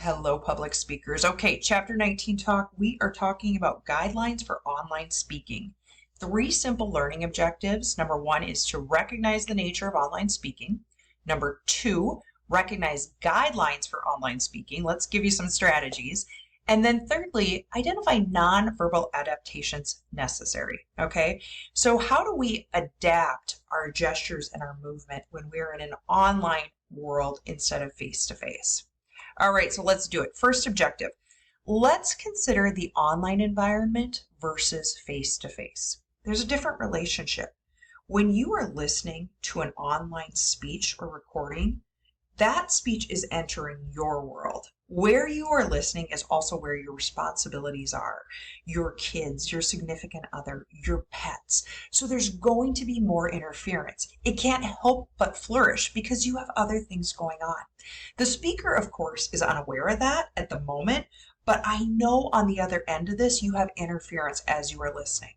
Hello, public speakers. Okay, Chapter 19 talk. We are talking about guidelines for online speaking. 3 simple learning objectives. Number 1 is to recognize the nature of online speaking. Number 2, recognize guidelines for online speaking. Let's give you some strategies. And then thirdly, identify nonverbal adaptations necessary. Okay, so how do we adapt our gestures and our movement when we're in an online world instead of face-to-face? All right, so let's do it. First objective, let's consider the online environment versus face-to-face. There's a different relationship. When you are listening to an online speech or recording, that speech is entering your world. Where you are listening is also where your responsibilities are, your kids, your significant other, your pets. So there's going to be more interference. It can't help but flourish because you have other things going on. The speaker, of course, is unaware of that at the moment, but I know on the other end of this, you have interference as you are listening.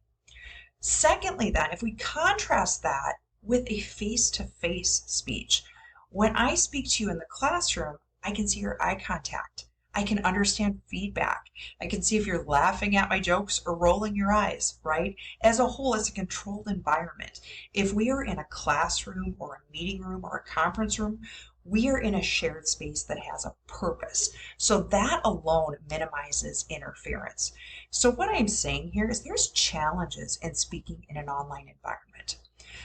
Secondly, then, if we contrast that with a face-to-face speech, when I speak to you in the classroom, I can see your eye contact. I can understand feedback. I can see if you're laughing at my jokes or rolling your eyes, right? As a whole, it's a controlled environment. If we are in a classroom or a meeting room or a conference room, we are in a shared space that has a purpose. So that alone minimizes interference. So what I'm saying here is there's challenges in speaking in an online environment.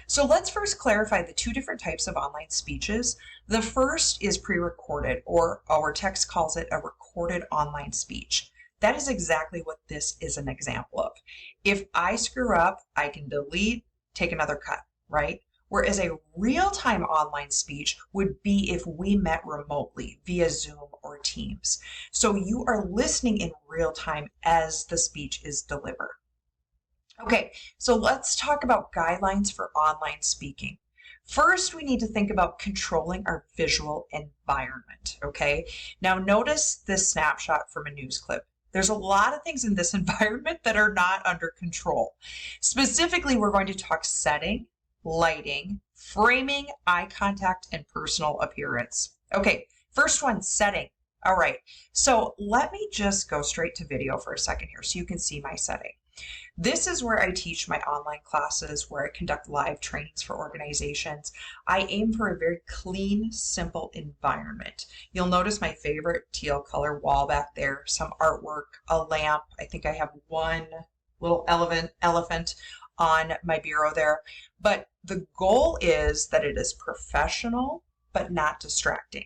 So let's first clarify the 2 different types of online speeches. The first is pre-recorded, or our text calls it a recorded online speech. That is exactly what this is an example of. If I screw up, I can delete, take another cut, right? Whereas a real-time online speech would be if we met remotely via Zoom or Teams. So you are listening in real time as the speech is delivered. Okay, so let's talk about guidelines for online speaking. First, we need to think about controlling our visual environment, okay? Now notice this snapshot from a news clip. There's a lot of things in this environment that are not under control. Specifically, we're going to talk setting, lighting, framing, eye contact, and personal appearance. Okay, first one, setting. All right, so let me just go straight to video for a second here so you can see my setting. This is where I teach my online classes, where I conduct live trainings for organizations. I aim for a very clean, simple environment. You'll notice my favorite teal color wall back there, some artwork, a lamp. I think I have one little elephant on my bureau there. But the goal is that it is professional, but not distracting.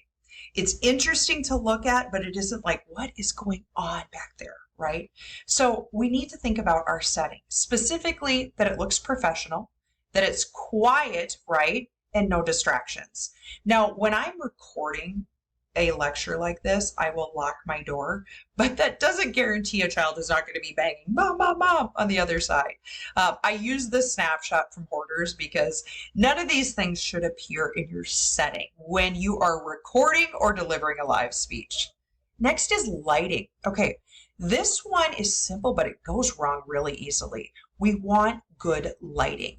It's interesting to look at, but it isn't like, what is going on back there? Right? So we need to think about our setting, specifically that it looks professional, that it's quiet, right? And no distractions. Now, when I'm recording a lecture like this, I will lock my door, but that doesn't guarantee a child is not going to be banging, mom, mom, mom, on the other side. I use this snapshot from Hoarders because none of these things should appear in your setting when you are recording or delivering a live speech. Next is lighting. Okay. This one is simple, but it goes wrong really easily. We want good lighting.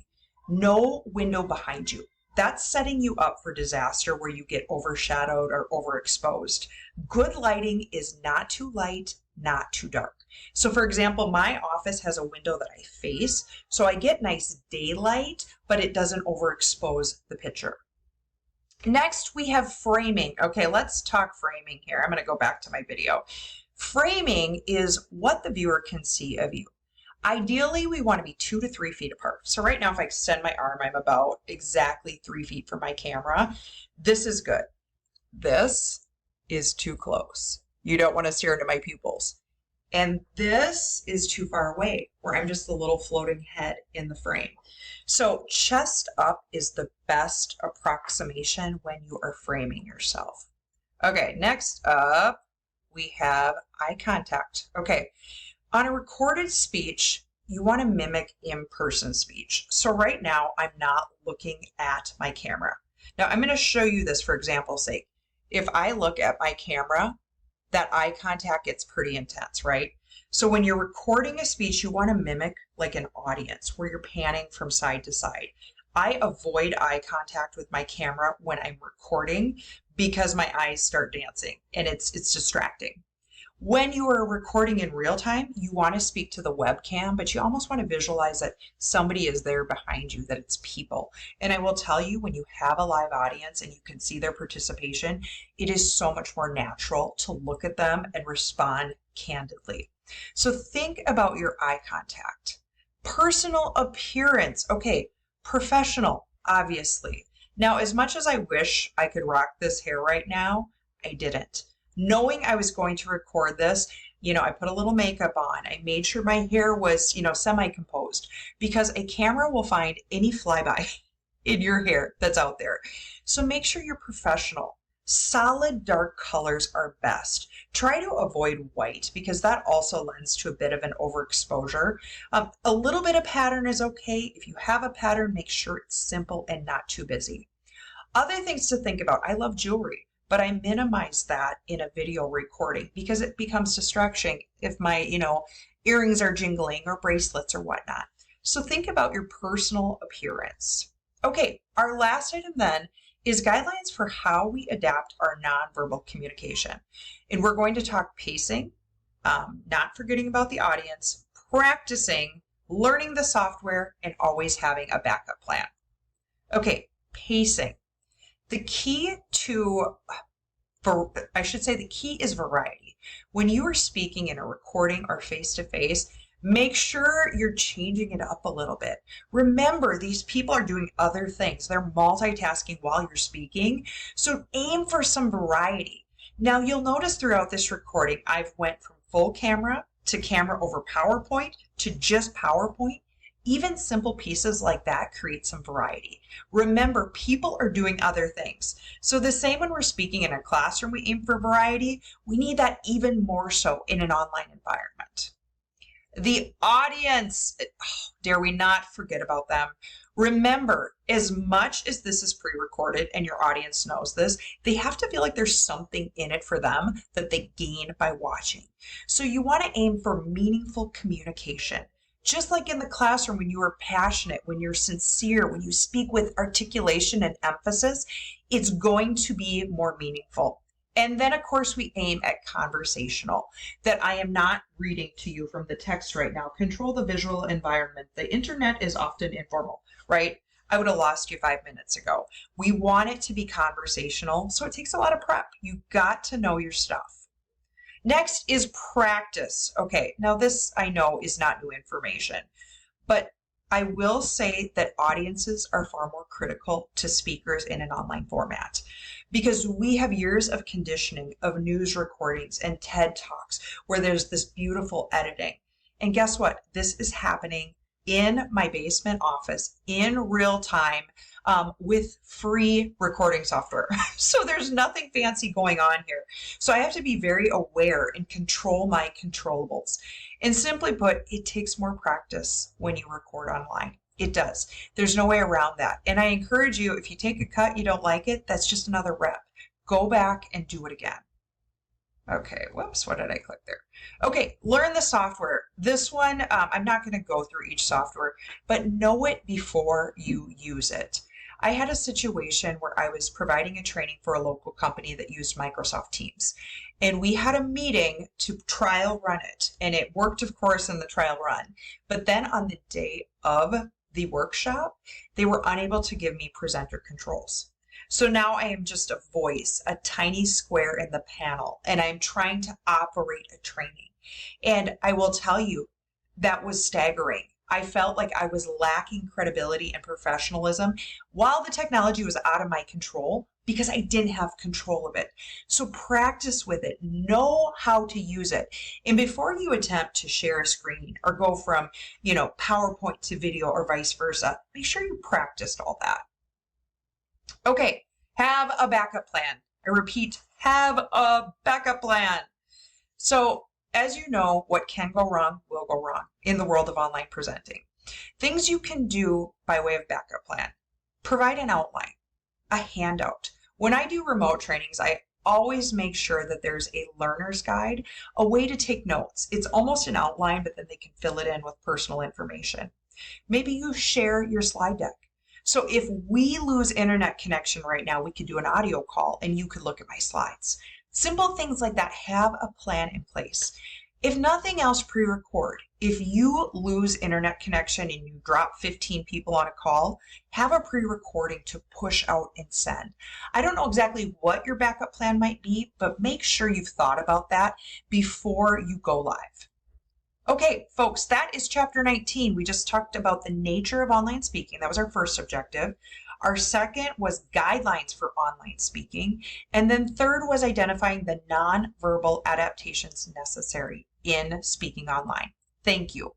No window behind you. That's setting you up for disaster where you get overshadowed or overexposed. Good lighting is not too light, not too dark. So for example, my office has a window that I face, so I get nice daylight, but it doesn't overexpose the picture. Next, we have framing. Okay, let's talk framing here. I'm going to go back to my video. Framing is what the viewer can see of you. Ideally, we want to be 2 to 3 feet apart. So right now, if I extend my arm, I'm about exactly 3 feet from my camera. This is good. This is too close. You don't want to stare into my pupils. And this is too far away, where I'm just the little floating head in the frame. So chest up is the best approximation when you are framing yourself. Okay, next up, we have eye contact. Okay, on a recorded speech, you want to mimic in-person speech. So right now, I'm not looking at my camera. Now, I'm going to show you this for example's sake. If I look at my camera, that eye contact gets pretty intense, right? So when you're recording a speech, you want to mimic like an audience where you're panning from side to side. I avoid eye contact with my camera when I'm recording because my eyes start dancing and it's distracting. When you are recording in real time, you want to speak to the webcam, but you almost want to visualize that somebody is there behind you, that it's people. And I will tell you, when you have a live audience and you can see their participation, it is so much more natural to look at them and respond candidly. So think about your eye contact. Personal appearance. Okay, professional, obviously. Now, as much as I wish I could rock this hair right now, I didn't. Knowing I was going to record this, I put a little makeup on. I made sure my hair was, semi-composed, because a camera will find any flyby in your hair that's out there. So make sure you're professional. Solid dark colors are best. Try to avoid white because that also lends to a bit of an overexposure. A little bit of pattern is okay. If you have a pattern, make sure it's simple and not too busy. Other things to think about. I love jewelry, but I minimize that in a video recording because it becomes distraction if my, earrings are jingling or bracelets or whatnot. So think about your personal appearance. Okay, our last item then is guidelines for how we adapt our nonverbal communication. And we're going to talk pacing, not forgetting about the audience, practicing, learning the software, and always having a backup plan. Okay, pacing. The key is variety. When you are speaking in a recording or face-to-face, make sure you're changing it up a little bit. Remember, these people are doing other things. They're multitasking while you're speaking, so aim for some variety. Now, you'll notice throughout this recording, I've went from full camera to camera over PowerPoint to just PowerPoint. Even simple pieces like that create some variety. Remember, people are doing other things. So the same when we're speaking in a classroom, we aim for variety. We need that even more so in an online environment. The audience, dare we not forget about them. Remember, as much as this is pre-recorded and your audience knows this, they have to feel like there's something in it for them that they gain by watching. So you want to aim for meaningful communication. Just like in the classroom, when you are passionate, when you're sincere, when you speak with articulation and emphasis, it's going to be more meaningful. And then, of course, we aim at conversational, that I am not reading to you from the text right now. Control the visual environment. The internet is often informal, right? I would have lost you 5 minutes ago. We want it to be conversational, so it takes a lot of prep. You got to know your stuff. Next is practice. Okay, now this I know is not new information, but I will say that audiences are far more critical to speakers in an online format because we have years of conditioning of news recordings and TED Talks where there's this beautiful editing. And guess what? This is happening in my basement office in real time with free recording software. So there's nothing fancy going on here. So I have to be very aware and control my controllables. And simply put, it takes more practice when you record online. It does. There's no way around that. And I encourage you, if you take a cut, you don't like it, that's just another rep. Go back and do it again. Okay, whoops, what did I click there? Okay, learn the software. This one, I'm not going to go through each software, but know it before you use it. I had a situation where I was providing a training for a local company that used Microsoft Teams. And we had a meeting to trial run it. And it worked, of course, in the trial run. But then on the day of the workshop, they were unable to give me presenter controls. So now I am just a voice, a tiny square in the panel, and I'm trying to operate a training. And I will tell you, that was staggering. I felt like I was lacking credibility and professionalism while the technology was out of my control because I didn't have control of it. So practice with it, know how to use it. And before you attempt to share a screen or go from, PowerPoint to video or vice versa, make sure you practiced all that. Okay, have a backup plan. I repeat, have a backup plan. So as you know, what can go wrong will go wrong in the world of online presenting. Things you can do by way of backup plan. Provide an outline, a handout. When I do remote trainings, I always make sure that there's a learner's guide, a way to take notes. It's almost an outline, but then they can fill it in with personal information. Maybe you share your slide deck. So if we lose internet connection right now, we could do an audio call and you could look at my slides. Simple things like that. Have a plan in place. If nothing else, pre-record. If you lose internet connection and you drop 15 people on a call, have a pre-recording to push out and send. I don't know exactly what your backup plan might be, but make sure you've thought about that before you go live. Okay, folks, that is chapter 19. We just talked about the nature of online speaking. That was our first objective. Our second was guidelines for online speaking. And then third was identifying the nonverbal adaptations necessary in speaking online. Thank you.